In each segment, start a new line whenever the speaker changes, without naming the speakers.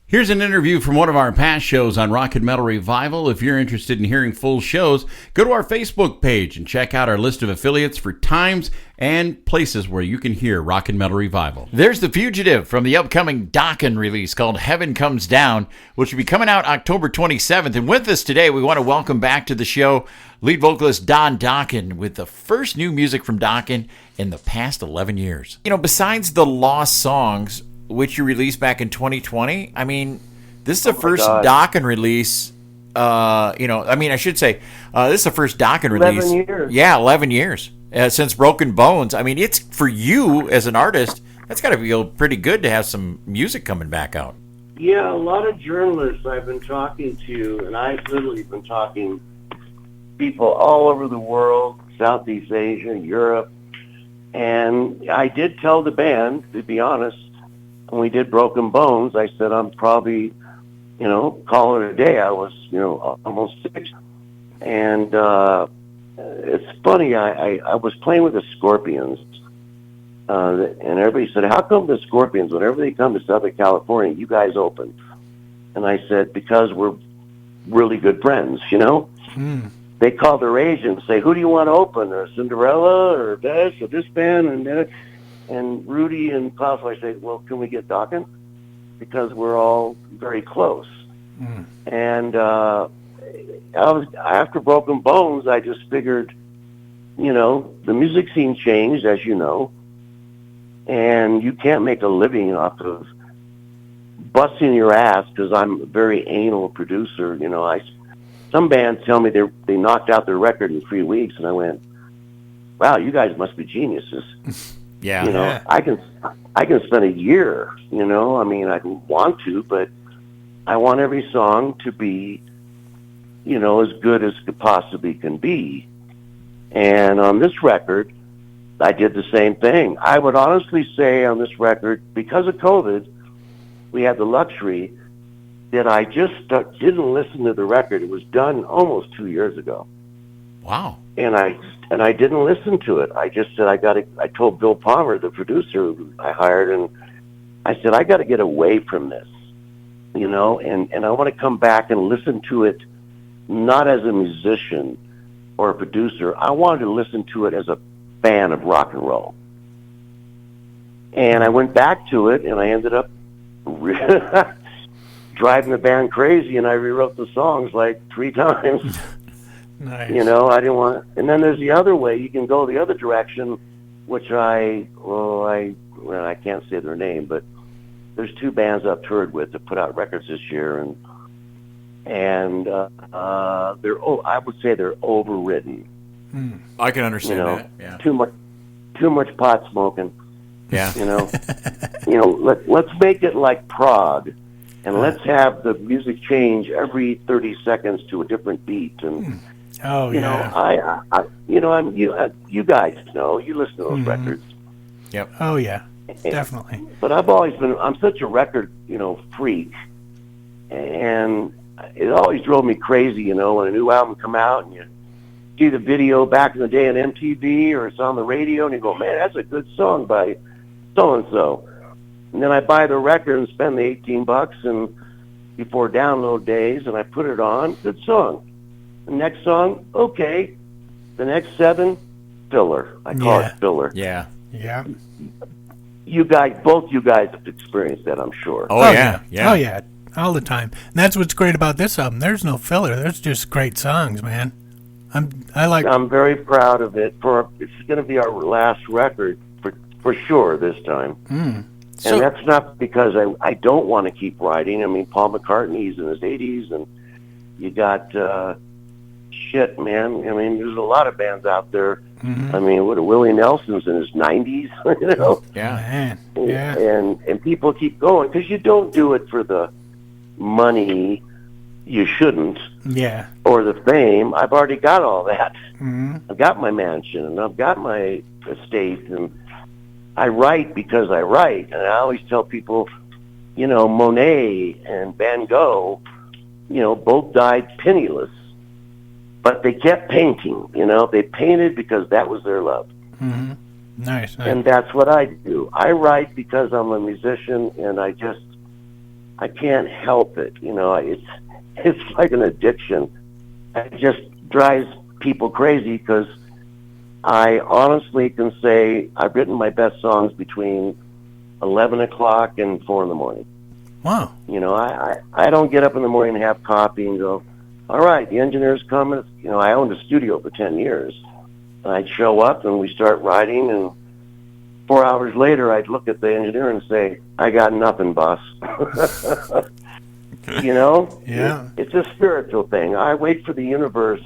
Here's an interview from one of our past shows on Rock and Metal Revival. If you're interested in hearing full shows, go to our Facebook page and check out our list of affiliates for times and places where you can hear Rock and Metal Revival. There's The Fugitive from the upcoming Dokken release called Heaven Comes Down, which will be coming out October 27th. And with us today, we want to welcome back to the show lead vocalist Don-Dokken with the first new music from Dokken in the past 11 years. You know, besides the lost songs, which you released back in 2020. I mean, this is the first Dokken release. I should say, this is the first Dokken release.
11 years.
Yeah, 11 years since Broken Bones. I mean, it's for you as an artist. That's got to feel pretty good to have some music coming back out.
Yeah, a lot of journalists I've been talking to, and I've literally been talking to people all over the world, Southeast Asia, Europe, and I did tell the band, to be honest, when we did Broken Bones, I said, I'm probably, call it a day. I was, almost 6. And it's funny, I was playing with the Scorpions, and everybody said, how come the Scorpions, whenever they come to Southern California, you guys open? And I said, because we're really good friends, They call their agent and say, who do you want to open? Or Cinderella, or this band, and that. And Rudy and Klaus, I say, well, can we get Dokken? Because we're all very close. And after Broken Bones, I just figured, the music scene changed, as you know, and you can't make a living off of busting your ass, because I'm a very anal producer. Some bands tell me they knocked out their record in 3 weeks, and I went, wow, you guys must be geniuses.
Yeah.
I can spend a year, I want to, but I want every song to be, as good as it possibly can be. And on this record, I did the same thing. I would honestly say on this record, because of COVID, we had the luxury that I just didn't listen to the record. It was done almost 2 years ago.
Wow.
And I didn't listen to it. I just said, I told Bill Palmer, the producer who I hired, and I said, I got to get away from this, and I want to come back and listen to it, not as a musician or a producer. I wanted to listen to it as a fan of rock and roll. And I went back to it, and I ended up driving the band crazy, and I rewrote the songs like 3 times.
Nice.
I didn't want. And then there's the other way. You can go the other direction, which I can't say their name, but there's 2 bands I've toured with that put out records this year, and I would say they're overridden.
I can understand that. Yeah.
Too much pot smoking.
Yeah.
Let's make it like prog, and let's have the music change every 30 seconds to a different beat. And you guys know, you listen to those records.
Yep.
Oh yeah, definitely.
But I'm such a record, freak, and it always drove me crazy, when a new album come out and you see the video back in the day on MTV or it's on the radio and you go, man, that's a good song by so-and-so. And then I buy the record and spend the $18 and before download days, and I put it on, good song. The next song, okay. The next 7, filler. I call it filler.
Yeah.
Yeah.
Both you guys have experienced that, I'm sure.
Oh yeah.
Oh yeah, all the time. And that's what's great about this album. There's no filler. There's just great songs, man. I'm very
proud of it. It's going to be our last record for sure this time. And that's not because I don't want to keep writing. I mean, Paul McCartney's in his 80s, and you got shit, man. I mean, there's a lot of bands out there. I mean, Willie Nelson's in his 90s,
Yeah.
Man. Yeah.
And people keep going because you don't do it for the money. You shouldn't.
Yeah.
Or the fame. I've already got all that. I've got my mansion, and I've got my estate, and I write because I write. And I always tell people, Monet and Van Gogh, both died penniless, but they kept painting. They painted because that was their love.
Nice.
And that's what I do. I write because I'm a musician, and I just I can't help it. You know, it's like an addiction. It just drives people crazy because I honestly can say I've written my best songs between 11 o'clock and 4 in the morning.
Wow.
You know, I don't get up in the morning and have coffee and go, all right, the engineer's coming. You know, I owned a studio for 10 years. I'd show up and we start writing, and 4 hours later I'd look at the engineer and say, I got nothing, boss. You know?
Yeah.
It's a spiritual thing. I wait for the universe,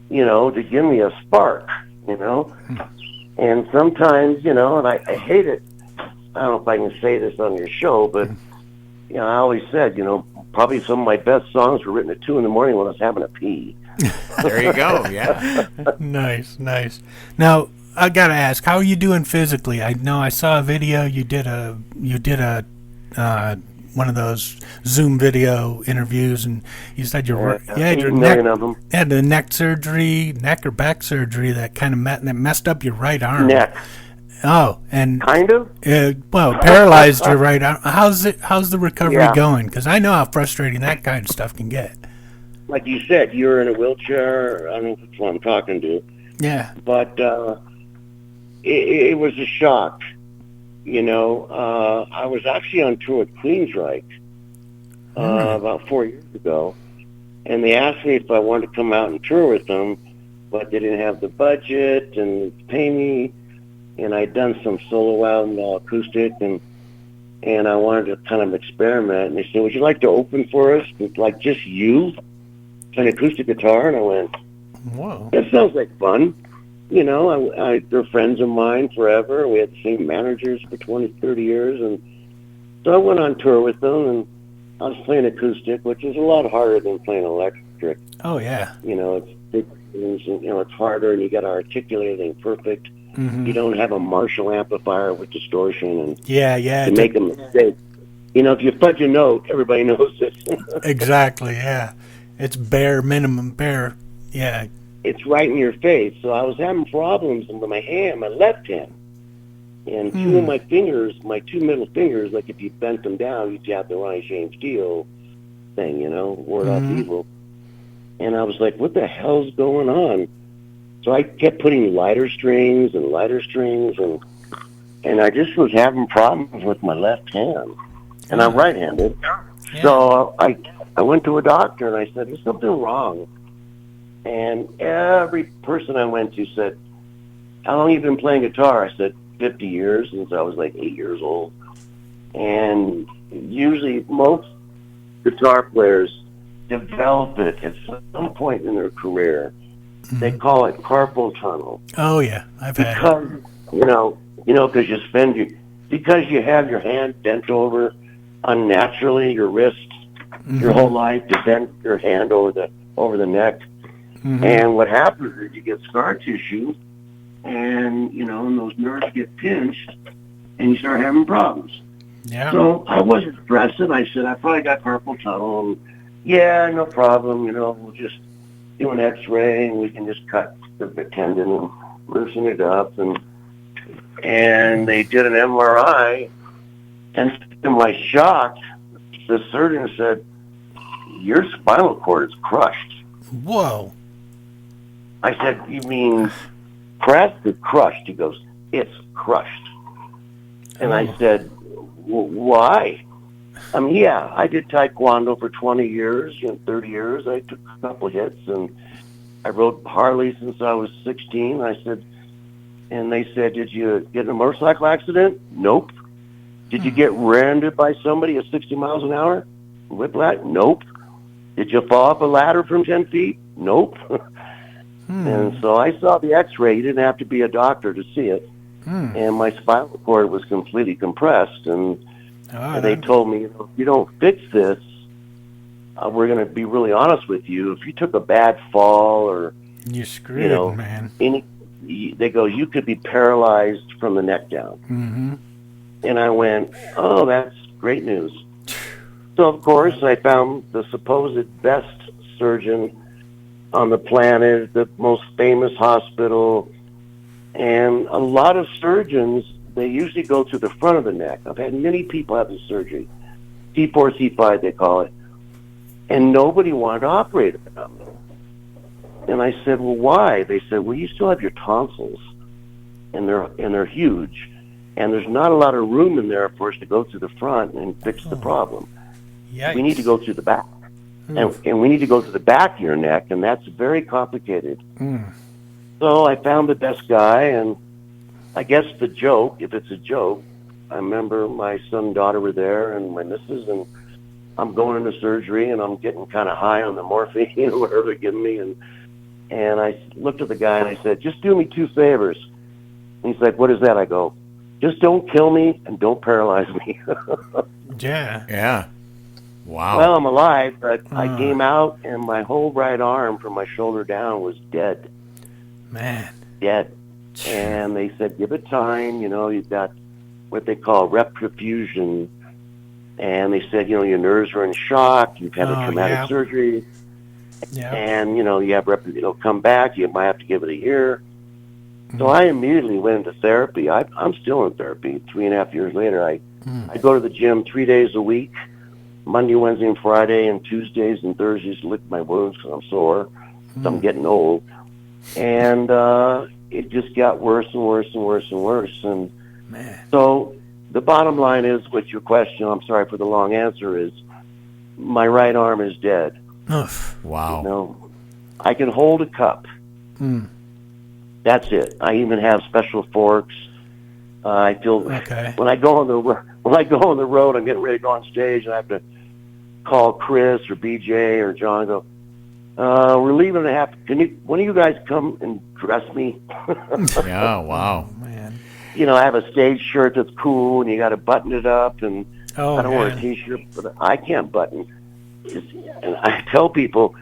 you know, to give me a spark, you know? And sometimes, you know, and I hate it. I don't know if I can say this on your show, but, you know, I always said, you know, probably some of my best songs were written at 2 in the morning when I was having a pee.
There you go, yeah.
Nice. Now, I gotta ask, how are you doing physically? I know I saw a video. You did a one of those Zoom video interviews, and you said you had your neck surgery, neck or back surgery that kind of messed up your right arm.
Neck.
Oh, and
kind of.
Well, paralyzed your right arm. How's the recovery going? Because I know how frustrating that kind of stuff can get.
Like you said, you're in a wheelchair. I don't know if that's what I'm talking to.
Yeah.
But it was a shock. You know, I was actually on tour with Queensryche about 4 years ago, and they asked me if I wanted to come out and tour with them, but they didn't have the budget and pay me. And I'd done some solo album, all acoustic, and I wanted to kind of experiment. And they said, would you like to open for us? Like just you, an acoustic guitar? And I went,
whoa,
that sounds like fun. You know, they're friends of mine forever. We had the same managers for 20, 30 years. And so I went on tour with them, and I was playing acoustic, which is a lot harder than playing electric.
Oh, yeah.
You know, it's big things, and, you know, it's harder, and you got to articulate everything perfect.
Mm-hmm.
You don't have a Marshall amplifier with distortion, and
yeah,
to make a mistake. You know, if you fudge a note, everybody knows it.
Exactly, yeah. It's bare minimum, yeah.
It's right in your face. So I was having problems with my hand, my left hand. And two of my fingers, my two middle fingers, like if you bent them down, you'd have the Ronnie James Dio thing, you know, ward off evil. And I was like, what the hell's going on? So I kept putting lighter strings, and I just was having problems with my left hand. And I'm right-handed. Yeah. So I went to a doctor, and I said, there's something wrong. And every person I went to said, how long have you been playing guitar? I said, 50 years, since I was like 8 years old. And usually most guitar players develop it at some point in their career. They call it carpal tunnel.
Oh yeah, I've had
it. Because because you have your hand bent over unnaturally, your wrist, your whole life to bend your hand over the neck. And what happens is you get scar tissue, and you know, and those nerves get pinched, and you start having problems.
Yeah.
So I wasn't stressing. I said, I probably got carpal tunnel. And, yeah, no problem. You know, we'll just do an X-ray, and we can just cut the tendon and loosen it up. And they did an MRI, and to my shock, the surgeon said, your spinal cord is crushed.
Whoa.
I said, you mean pressed or crushed? He goes, it's crushed. And I said, why? I mean, yeah, I did Taekwondo for 20 years, 30 years. I took a couple hits, and I rode Harley since I was 16. I said, and they said, did you get in a motorcycle accident? Nope. Did you get rammed by somebody at 60 miles an hour? Whiplash? Nope. Did you fall off a ladder from 10 feet? Nope. And so I saw the X-ray. You didn't have to be a doctor to see it. And my spinal cord was completely compressed. And they told me, if you don't fix this, we're going to be really honest with you. If you took a bad fall or,
you're screwed, man.
They go, you could be paralyzed from the neck down. And I went, oh, that's great news. So, of course, I found the supposed best surgeon on the planet, the most famous hospital. And a lot of surgeons, they usually go to the front of the neck. I've had many people have this surgery. C4, C5 they call it, and nobody wanted to operate on me. And I said, well, why? They said, well, you still have your tonsils, and they're huge, and there's not a lot of room in there for us to go through the front and fix the problem.
Yikes.
We need to go through the back, and we need to go through the back of your neck, and that's very complicated. So I found the best guy, and I guess the joke, if it's a joke, I remember my son and daughter were there, and my missus, and I'm going into surgery, and I'm getting kind of high on the morphine or whatever they're giving me, and I looked at the guy and I said, just do me 2 favors. And he's like, what is that? I go, just don't kill me and don't paralyze me.
Yeah. Wow.
Well, I'm alive, but I came out and my whole right arm from my shoulder down was dead.
Man.
Dead. And they said, give it time. You know, you've got what they call rep perfusion. And they said, you know, your nerves are in shock. You've had a traumatic surgery.
Yeah.
And, you know, you have it'll come back. You might have to give it a year. So I immediately went into therapy. I'm still in therapy 3.5 years later. I go to the gym 3 days a week, Monday, Wednesday, and Friday, and Tuesdays and Thursdays to lick my wounds because I'm sore. So I'm getting old. And it just got worse and worse and worse and worse. And so the bottom line is, with your question, I'm sorry for the long answer, is my right arm is dead.
Wow.
You know, I can hold a cup. That's it. I even have special forks. I feel when I go on the road, I'm getting ready to go on stage, and I have to call Chris or BJ or John and go, we're leaving at half. One of you guys come and dress me?
Yeah, wow.
Man.
You know, I have a stage shirt that's cool, and you got to button it up, and I don't wear a T-shirt, but I can't button. And I tell people,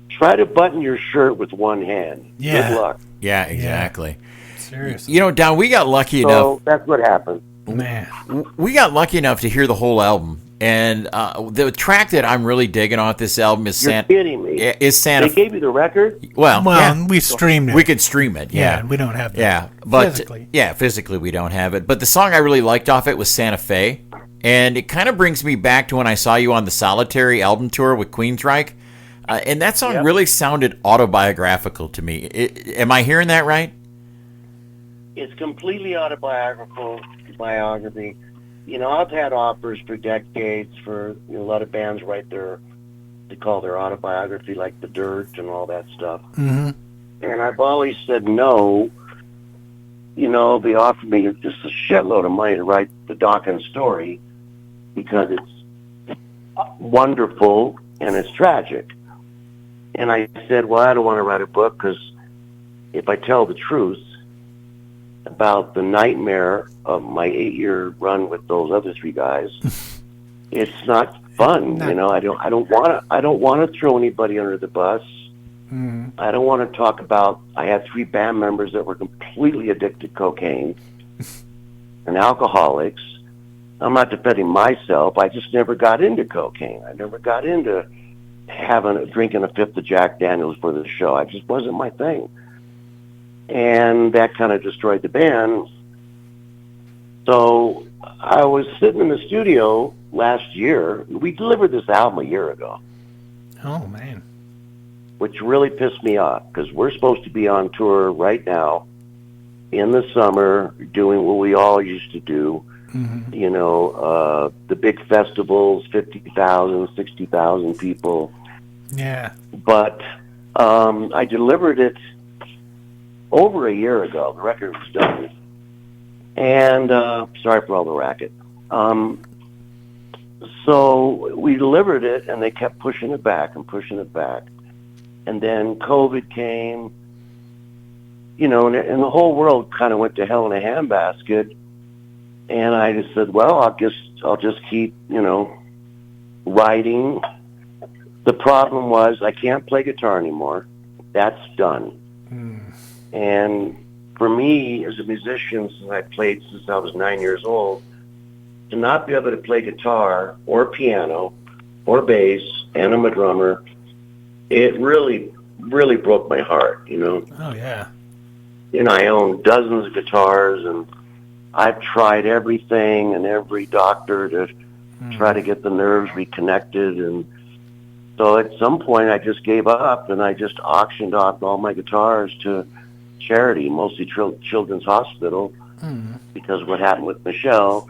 try to button your shirt with one hand.
Yeah.
Good luck.
Yeah, exactly.
Seriously.
You know, Don, we got lucky enough.
So that's what happened.
Man.
We got lucky enough to hear the whole album. And the track that I'm really digging on this album is
You're kidding me.
Is Santa.
They gave you the record?
Well,
we streamed it.
We could stream it,
Yeah, we don't have it.
Yeah, but
physically.
Physically we don't have it. But the song I really liked off it was Santa Fe. And it kind of brings me back to when I saw you on the Solitary album tour with Queensryche. And that song really sounded autobiographical to me. Am I hearing that right?
It's completely biography. You know, I've had offers for decades for a lot of bands write they call their autobiography, like The Dirt and all that stuff. And I've always said no. You know, they offered me just a shitload of money to write the Dokken story because it's wonderful and it's tragic. And I said, well, I don't want to write a book because if I tell the truth about the nightmare of my 8-year run with those other 3 guys, it's not fun. You know, I don't want to throw anybody under the bus. I don't want to talk about, I had 3 band members that were completely addicted to cocaine and alcoholics. I'm not defending myself. I just never got into cocaine. I never got into drinking a 5th of Jack Daniels for the show. It just wasn't my thing. And that kind of destroyed the band. So I was sitting in the studio last year. We delivered this album a year ago.
Oh, man.
Which really pissed me off because we're supposed to be on tour right now in the summer doing what we all used to do. You know, the big festivals, 50,000, 60,000 people.
Yeah.
But I delivered it over a year ago. The record was done. And sorry for all the racket. So we delivered it, and they kept pushing it back and pushing it back. And then COVID came, you know, and the whole world kind of went to hell in a handbasket. And I just said, well, I'll just keep, you know, writing. The problem was I can't play guitar anymore. That's done. And for me, as a musician, since I played since I was 9 years old, to not be able to play guitar or piano or bass, and I'm a drummer, it really, really broke my heart, you know.
Oh, yeah.
You know, I own dozens of guitars, and I've tried everything and every doctor to try to get the nerves reconnected. And so at some point I just gave up and I just auctioned off all my guitars to charity, mostly Children's Hospital, because of what happened with Michelle.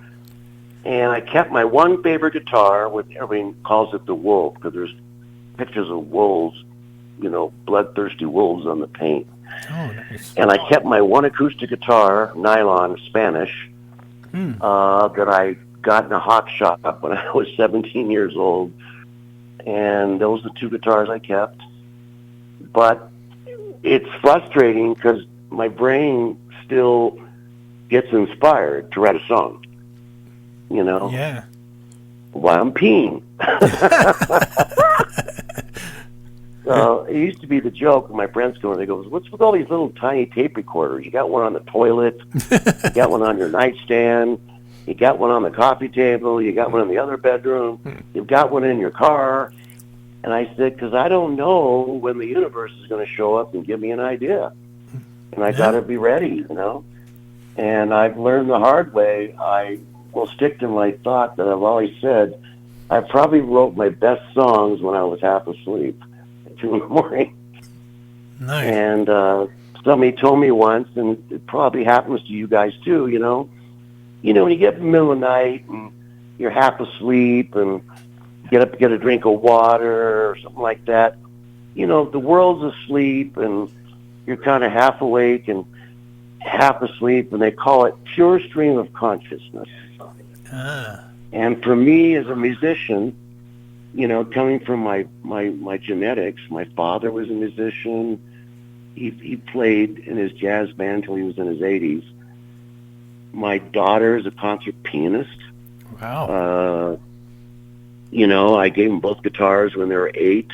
And I kept my one favorite guitar, with everyone calls it the Wolf, because there's pictures of wolves, bloodthirsty wolves on the paint.
Oh, nice.
And I kept my one acoustic guitar, nylon, Spanish, that I got in a hawk shop when I was 17 years old. And those are the two guitars I kept. But it's frustrating because my brain still gets inspired to write a song.
Yeah.
While I'm peeing. So it used to be the joke when my friends go, and they go, "What's with all these little tiny tape recorders? You got one on the toilet, you got one on your nightstand, you got one on the coffee table, you got one in the other bedroom, you've got one in your car." And I said, "Because I don't know when the universe is going to show up and give me an idea, and I got to be ready, And I've learned the hard way. I will stick to my thought that I've always said. I probably wrote my best songs when I was half asleep at 2 in the morning.
Nice.
And somebody told me once, and it probably happens to you guys too, when you get in the middle of the night and you're half asleep and get up to get a drink of water or something like that, the world's asleep and you're kind of half awake and half asleep, and they call it pure stream of consciousness. And for me as a musician, coming from my genetics, my father was a musician. He played in his jazz band till he was in his 80s. My daughter is a concert pianist.
Wow.
I gave them both guitars when they were 8.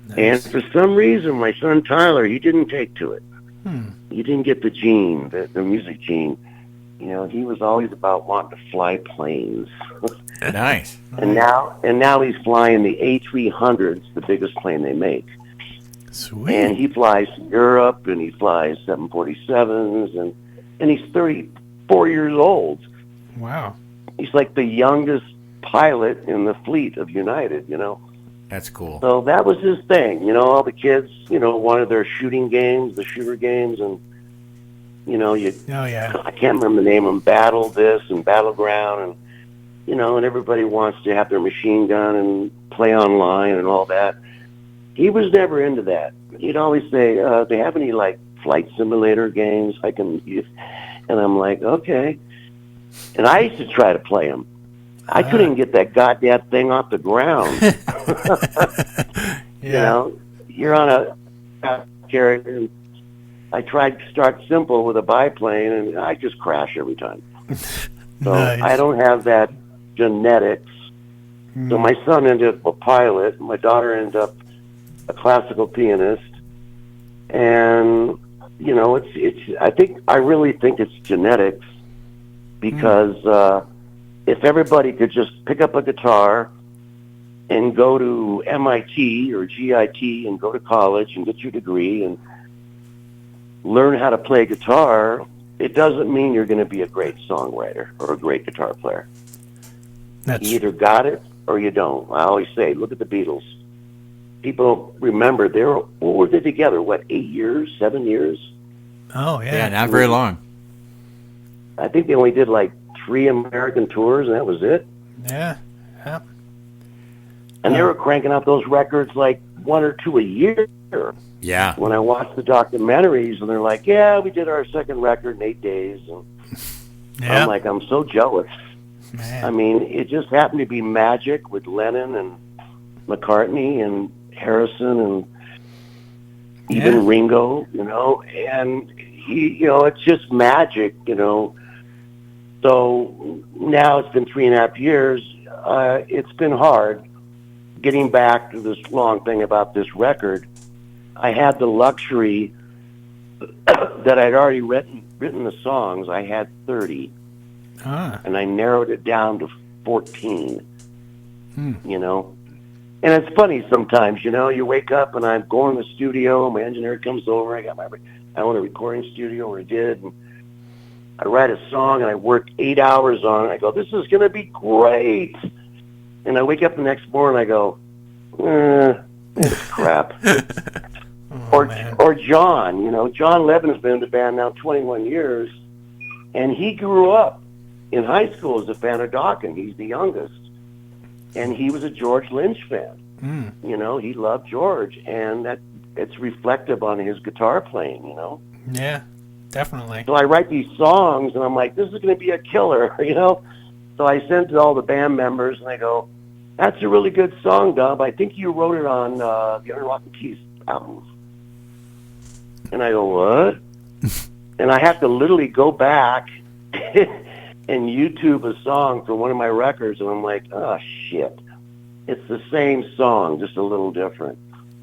Nice.
And for some reason, my son Tyler, he didn't take to it. He didn't get the gene, the music gene. He was always about wanting to fly planes.
Nice.
And now he's flying the A300s, the biggest plane they make.
Sweet.
And he flies to Europe, and he flies 747s, and he's 34 years old.
Wow.
He's like the youngest pilot in the fleet of United,
That's cool.
So that was his thing. All the kids, wanted their shooting games, the shooter games, and
Oh, yeah.
I can't remember the name of them, Battle this and Battleground, and and everybody wants to have their machine gun and play online and all that. He was never into that. He'd always say, "They have any flight simulator games I can use?" And I'm like, "Okay." And I used to try to play them. I couldn't get that goddamn thing off the ground.
Yeah.
You're on a carrier. And I tried to start simple with a biplane, and I just crash every time. So
Nice.
I don't have that genetics. So my son ended up a pilot. My daughter ended up a classical pianist. And, I really think it's genetics, because if everybody could just pick up a guitar and go to MIT or GIT and go to college and get your degree and learn how to play guitar, it doesn't mean you're going to be a great songwriter or a great guitar player. You either got it or you don't. I always say, look at the Beatles. People remember what were they together? 8 years, 7 years?
Oh, yeah.
Yeah, not very long.
I think they only did 3 American tours, and that was it.
Yeah. Yeah.
And they were cranking out those records 1 or 2 a year.
Yeah.
When I watch the documentaries, and they're like, "Yeah, we did our second record in 8 days." And I'm like, I'm so jealous.
Man.
I mean, it just happened to be magic with Lennon and McCartney and Harrison and even Ringo, and it's just magic, So now it's been 3.5 years. It's been hard getting back to this long thing about this record. I had the luxury that I'd already written the songs. I had 30, and I narrowed it down to 14. And it's funny sometimes, you wake up and I'm going to the studio, my engineer comes over, I own a recording studio, or I did, and I write a song and I work 8 hours on it. I go, "This is going to be great." And I wake up the next morning, I go, it's crap. Or John, you know, John Levin's been in the band now 21 years, and he grew up in high school as a fan of Dokken. He's the youngest, and he was a George Lynch fan. You know, he loved George, and that it's reflective on his guitar playing, you know.
Yeah, definitely.
So I write these songs, and I'm like, this is going to be a killer, you know. So I sent to all the band members, and I go, that's a really good song, Dub. I think you wrote it on the Iron Rock and Keys album. And I go, what? And I have to literally go back and YouTube a song from one of my records, and I'm like, oh, shit. It's the same song, just a little different.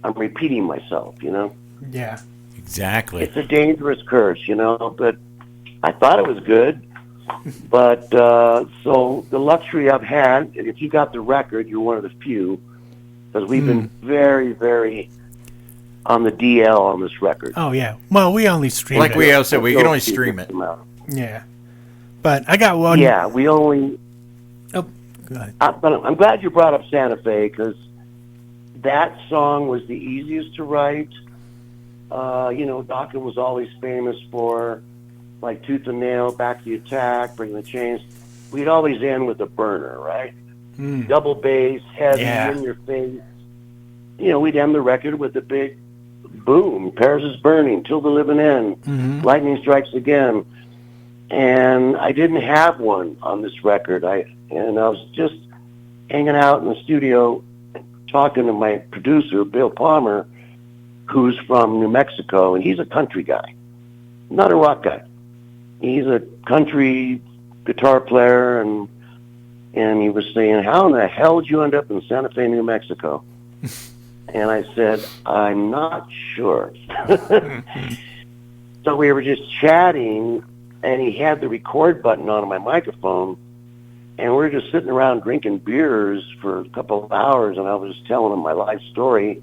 I'm repeating myself, you know?
Yeah.
Exactly.
It's a dangerous curse, you know, but I thought it was good. But, so the luxury I've had, if you got the record, you're one of the few, because we've been very, very on the DL on this record.
Oh, yeah. Well, we only stream it.
Like we all said, we can only stream it.
Yeah. But I got one.
Yeah, we only...
Oh, go ahead.
But I'm glad you brought up Santa Fe, because that song was the easiest to write. You know, Dokken was always famous for, like, Tooth and Nail, Back to the Attack, Bring the Chains. We'd always end with a burner, right? Double bass, heavy, in your face. You know, we'd end the record with a big boom. Paris is burning, till the living end. Lightning strikes again. And I didn't have one on this record. I was just hanging out in the studio talking to my producer, Bill Palmer, who's from New Mexico, and he's a country guy, not a rock guy. He's a country guitar player, and he was saying, how in the hell did you end up in Santa Fe, New Mexico? And I said, I'm not sure. So we were just chatting, and he had the record button on my microphone, and we were just sitting around drinking beers for a couple of hours, and I was just telling him my life story.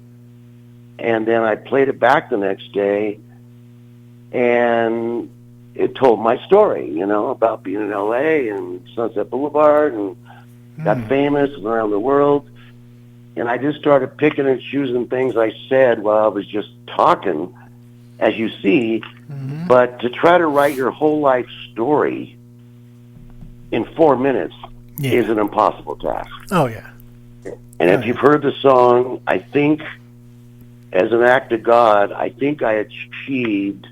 And then I played it back the next day, and it told my story, you know, about being in L.A. and Sunset Boulevard, and got famous and around the world. And I just started picking and choosing things I said while I was just talking, as you see. But to try to write your whole life story in 4 minutes is an impossible task.
Oh, yeah.
And if you've heard the song, I think, as an act of God, I think I achieved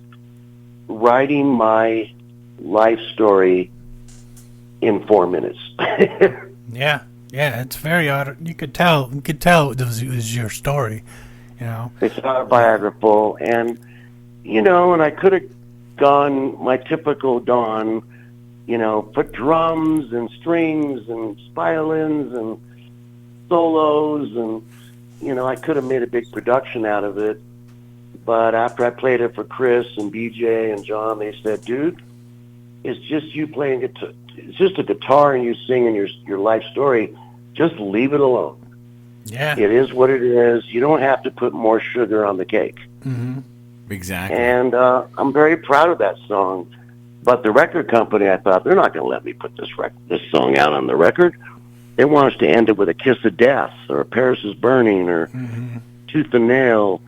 writing my life story in 4 minutes.
Yeah, it's very odd. You could tell it was your story, you know.
It's autobiographical, and, you know, and I could have gone my typical Don, you know, put drums and strings and violins and solos, and, you know, I could have made a big production out of it. But after I played it for Chris and BJ and John, they said, dude, it's just you playing guitar. It's just a guitar and you singing your life story. Just leave it alone.
Yeah.
It is what it is. You don't have to put more sugar on the cake.
Exactly.
And I'm very proud of that song. But the record company, I thought, they're not going to let me put this song out on the record. They want us to end it with a Kiss of Death or Paris is Burning or Tooth and Nail.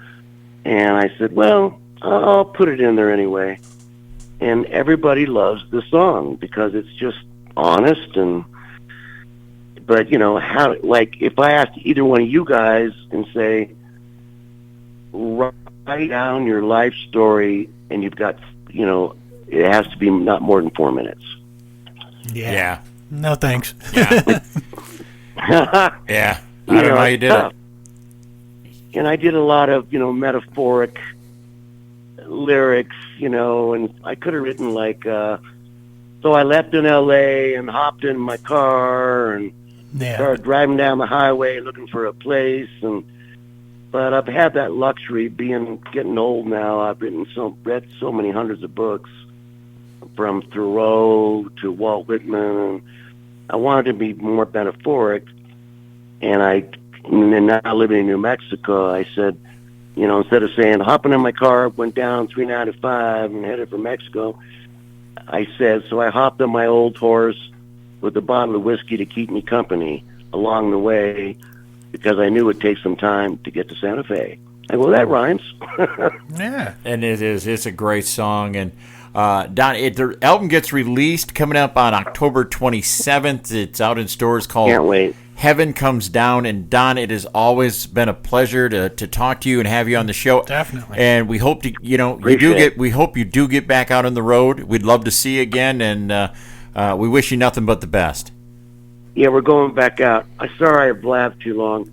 And I said, well, I'll put it in there anyway. And everybody loves the song because it's just honest. But, you know, if I asked either one of you guys and say, write down your life story, and you've got, you know, it has to be not more than 4 minutes.
Yeah. No thanks.
Yeah. Yeah. I don't know how you did it.
And I did a lot of, you know, metaphoric lyrics, you know, and I could have written like, so I left in L.A. and hopped in my car and started driving down the highway looking for a place. But I've had that luxury getting old now. I've read so many hundreds of books from Thoreau to Walt Whitman, and I wanted to be more metaphoric. And now living in New Mexico, I said, you know, instead of saying, hopping in my car, went down 395 and headed for Mexico, I said, so I hopped on my old horse with a bottle of whiskey to keep me company. along the way because I knew it would take some time to get to Santa Fe. I go, that rhymes.
Yeah.
And it's a great song. And Don, the album gets released coming up on October 27th. It's out in stores called
Can't wait.
Heaven Comes Down. And Don, it has always been a pleasure to talk to you and have you on the show.
Definitely.
And we hope to, we hope you do get back out on the road. We'd love to see you again, and we wish you nothing but the best.
Yeah, we're going back out. I'm sorry I blabbed too long.